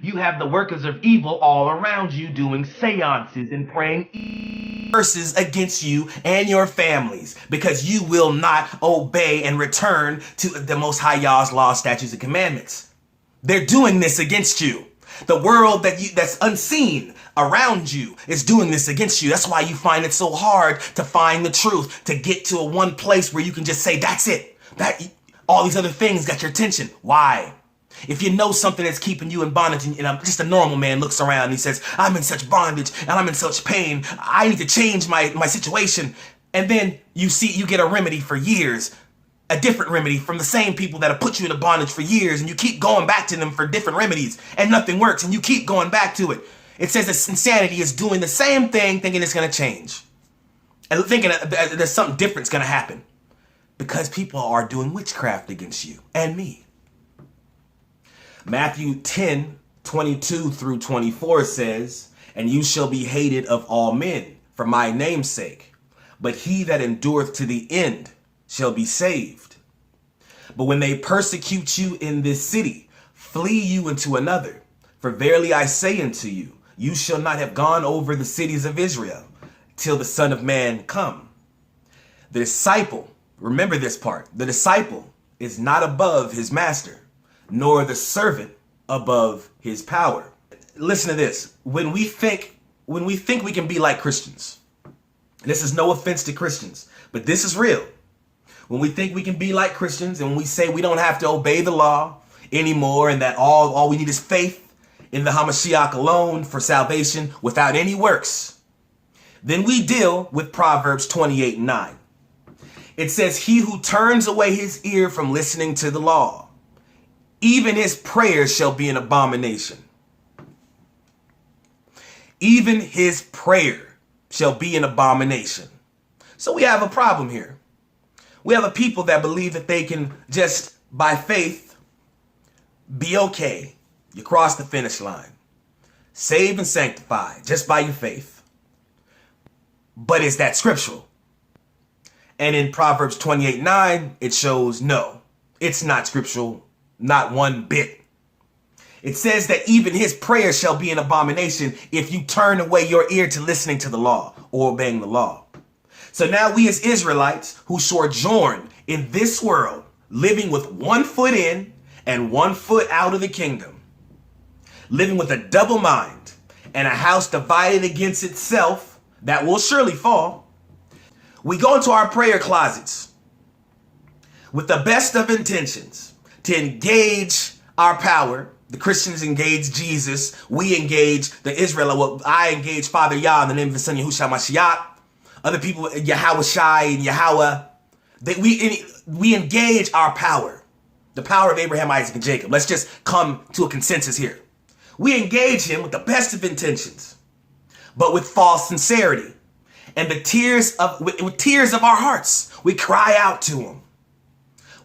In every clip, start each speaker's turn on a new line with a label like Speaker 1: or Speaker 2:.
Speaker 1: You have the workers of evil all around you doing seances and praying curses against you and your families because you will not obey and return to the Most High Yah's laws, statutes, and commandments. They're doing this against you. The world that's unseen around you is doing this against you. That's why you find it so hard to find the truth, to get to one place where you can just say, that's it. All these other things got your attention. Why? If you know something that's keeping you in bondage, and just a normal man looks around and he says, I'm in such bondage and I'm in such pain. I need to change my situation. And then you get a remedy for years, a different remedy from the same people that have put you into bondage for years, and you keep going back to them for different remedies and nothing works, and you keep going back to it. It says that insanity is doing the same thing, thinking it's going to change and thinking that there's something different's going to happen because people are doing witchcraft against you and me. Matthew 10:22 through 24 says, and you shall be hated of all men for my name's sake, but he that endureth to the end shall be saved. But when they persecute you in this city, flee you into another. For verily I say unto you, you shall not have gone over the cities of Israel till the Son of Man come. The disciple, remember this part, the disciple is not above his master, nor the servant above his power. Listen to this. When we think we can be like Christians, this is no offense to Christians, but this is real. When we think we can be like Christians and we say we don't have to obey the law anymore and that all we need is faith in the Hamashiach alone for salvation without any works, then we deal with Proverbs 28:9. It says, he who turns away his ear from listening to the law, even his prayers shall be an abomination. Even his prayer shall be an abomination. So we have a problem here. We have a people that believe that they can just, by faith, be okay. You cross the finish line. Saved and sanctified just by your faith. But is that scriptural? And in Proverbs 28:9, it shows no, it's not scriptural, not one bit. It says that even his prayer shall be an abomination if you turn away your ear to listening to the law or obeying the law. So now we as Israelites who sojourn in this world, living with 1 foot in and 1 foot out of the kingdom, living with a double mind and a house divided against itself that will surely fall, we go into our prayer closets with the best of intentions to engage our power. The Christians engage Jesus. We engage the Israelites. Well, I engage Father Yah in the name of his son Yahushua Mashiach. Other people, Yahweh Shai and Yahweh, we engage our power, the power of Abraham, Isaac, and Jacob. Let's just come to a consensus here. We engage him with the best of intentions, but with false sincerity. And with tears of our hearts, we cry out to him,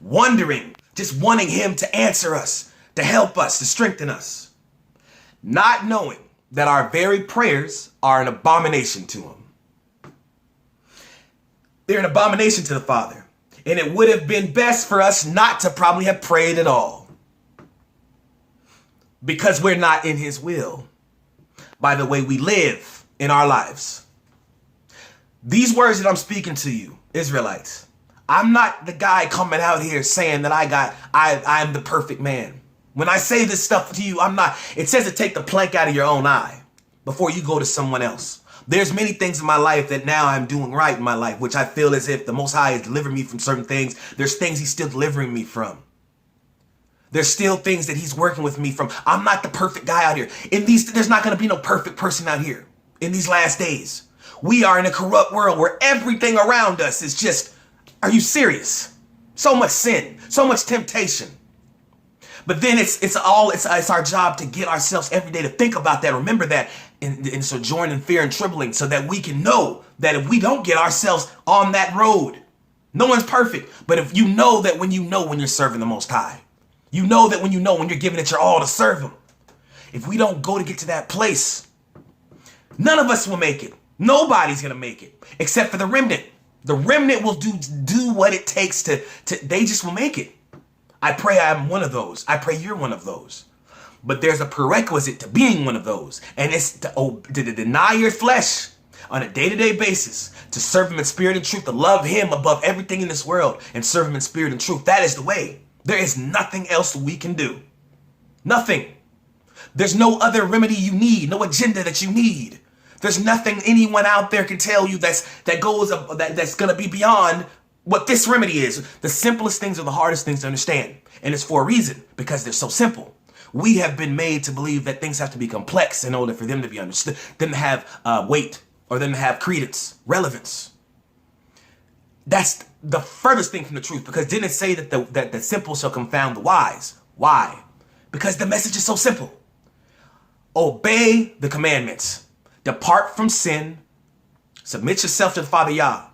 Speaker 1: wondering, just wanting him to answer us, to help us, to strengthen us, not knowing that our very prayers are an abomination to him. They're an abomination to the Father. And it would have been best for us not to probably have prayed at all, because we're not in his will by the way we live in our lives. These words that I'm speaking to you, Israelites, I'm not the guy coming out here saying that I'm the perfect man. When I say this stuff to you, I'm not. It says to take the plank out of your own eye before you go to someone else. There's many things in my life that now I'm doing right in my life, which I feel as if the Most High has delivered me from certain things. There's things he's still delivering me from. There's still things that he's working with me from. I'm not the perfect guy out here. There's not going to be no perfect person out here in these last days. We are in a corrupt world where everything around us is just, are you serious? So much sin, so much temptation. But then it's our job to get ourselves every day to think about that. Remember that and sojourn in fear and trembling, so that we can know that if we don't get ourselves on that road, no one's perfect. But if you know that when you're serving the Most High, you know that when you're giving it your all to serve him. If we don't go to get to that place, none of us will make it. Nobody's going to make it except for the remnant. The remnant will do what it takes they just will make it. I pray I'm one of those. I pray you're one of those. But there's a prerequisite to being one of those. And it's to deny your flesh on a day-to-day basis, to serve him in spirit and truth, to love him above everything in this world and serve him in spirit and truth. That is the way. There is nothing else we can do. Nothing. There's no other remedy you need, no agenda that you need. There's nothing anyone out there can tell you that's going to be beyond what this remedy is. The simplest things are the hardest things to understand. And it's for a reason, because they're so simple. We have been made to believe that things have to be complex in order for them to be understood, them to have weight, or them to have credence, relevance. That's the furthest thing from the truth, because didn't it say that the simple shall confound the wise? Why? Because the message is so simple. Obey the commandments. Depart from sin. Submit yourself to the Father Yah.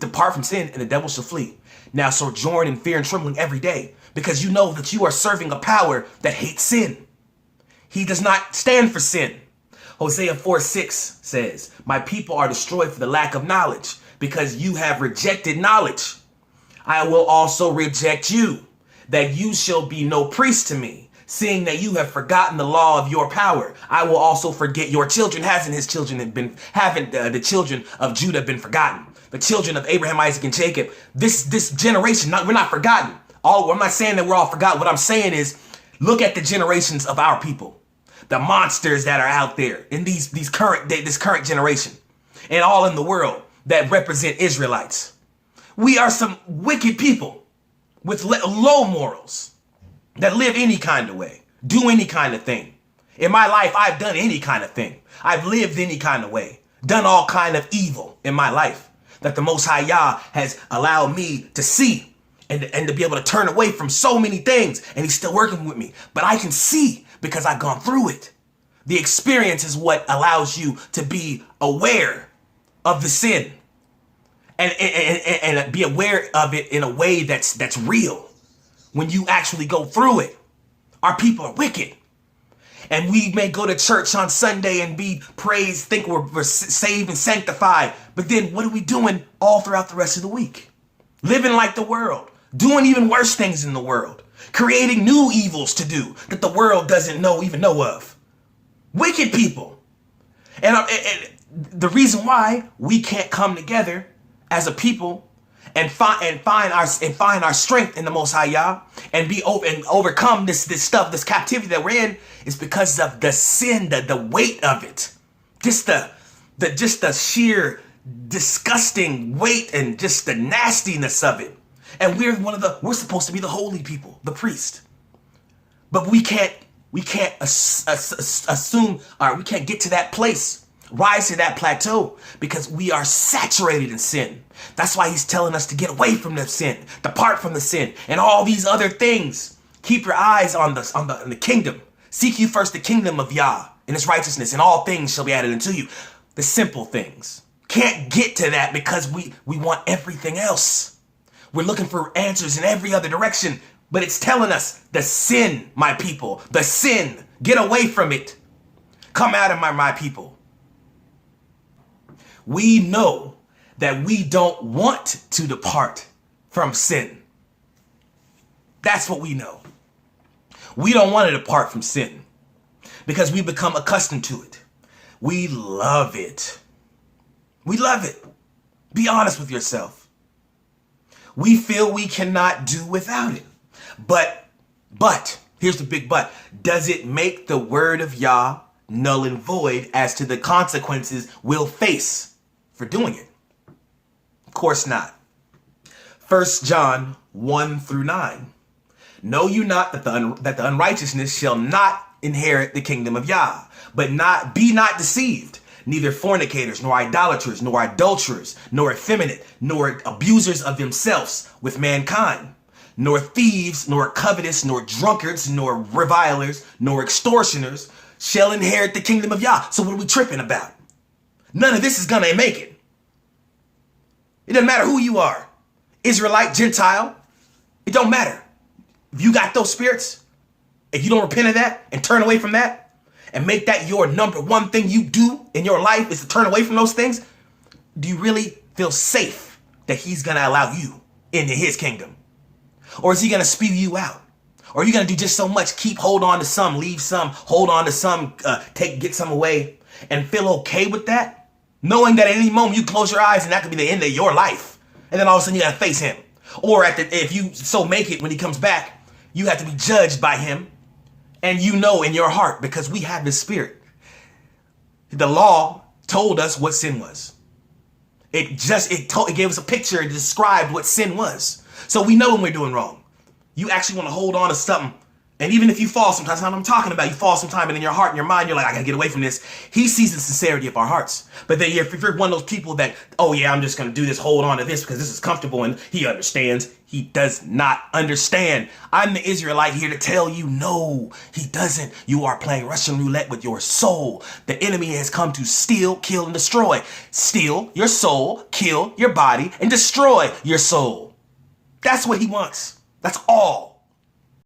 Speaker 1: Depart from sin and the devil shall flee. Now sojourn in fear and trembling every day, because you know that you are serving a power that hates sin. He does not stand for sin. Hosea 4:6 says, my people are destroyed for the lack of knowledge, because you have rejected knowledge. I will also reject you, that you shall be no priest to me, seeing that you have forgotten the law of your power. I will also forget your children. Haven't the children of Judah been forgotten? The children of Abraham, Isaac, and Jacob. This generation, we're not forgotten. I'm not saying that we're all forgotten. What I'm saying is, look at the generations of our people. The monsters that are out there in this current generation, and all in the world that represent Israelites. We are some wicked people with low morals that live any kind of way, do any kind of thing. In my life, I've done any kind of thing. I've lived any kind of way, done all kind of evil in my life that the Most High Yah has allowed me to see and to be able to turn away from so many things. And he's still working with me, but I can see because I've gone through it. The experience is what allows you to be aware of the sin and be aware of it in a way that's real. When you actually go through it, our people are wicked. And we may go to church on Sunday and be praised, think we're saved and sanctified. But then what are we doing all throughout the rest of the week? Living like the world, doing even worse things in the world, creating new evils to do that the world doesn't even know of. Wicked people. And the reason why we can't come together as a people and find our strength in the Most High Yah and overcome this stuff, this captivity that we're in, is because of the sin, the weight of it, just the sheer disgusting weight and just the nastiness of it. And we're supposed to be the holy people, the priest, but we can't assume, or we can't get to that place, rise to that plateau, because we are saturated in sin. That's why he's telling us to get away from the sin, depart from the sin, and all these other things. Keep your eyes on the kingdom. Seek you first the kingdom of Yah and his righteousness, and all things shall be added unto you. The simple things. Can't get to that because we want everything else. We're looking for answers in every other direction. But it's telling us the sin, my people, the sin, get away from it. Come out of my people. We know that we don't want to depart from sin. That's what we know. We don't want to depart from sin because we become accustomed to it. We love it. We love it. Be honest with yourself. We feel we cannot do without it. But, here's the big but. Does it make the word of Yah null and void as to the consequences we'll face for doing it? Of course not. 1 John 1-9. Know you not that the unrighteousness shall not inherit the kingdom of Yah, but be not deceived. Neither fornicators, nor idolaters, nor adulterers, nor effeminate, nor abusers of themselves with mankind, nor thieves, nor covetous, nor drunkards, nor revilers, nor extortioners shall inherit the kingdom of Yah. So what are we tripping about? None of this is going to make it. It doesn't matter who you are. Israelite, Gentile. It don't matter. If you got those spirits, if you don't repent of that and turn away from that and make that your number one thing you do in your life is to turn away from those things, do you really feel safe that he's going to allow you into his kingdom? Or is he going to spew you out? Or are you going to do just so much, hold on to some, leave some, hold on to some, get some away, and feel okay with that? Knowing that at any moment you close your eyes and that could be the end of your life. And then all of a sudden you got to face him. Or if you so make it when he comes back, you have to be judged by him. And you know in your heart, because we have this spirit. The law told us what sin was. It gave us a picture and described what sin was. So we know when we're doing wrong. You actually want to hold on to something. And even if you fall sometimes, that's what I'm talking about. You fall sometime and in your heart and your mind, you're like, I gotta get away from this. He sees the sincerity of our hearts. But then if you're one of those people that, oh yeah, I'm just gonna do this, hold on to this because this is comfortable and he understands. He does not understand. I'm the Israelite here to tell you, no, he doesn't. You are playing Russian roulette with your soul. The enemy has come to steal, kill, and destroy. Steal your soul, kill your body, and destroy your soul. That's what he wants. That's all.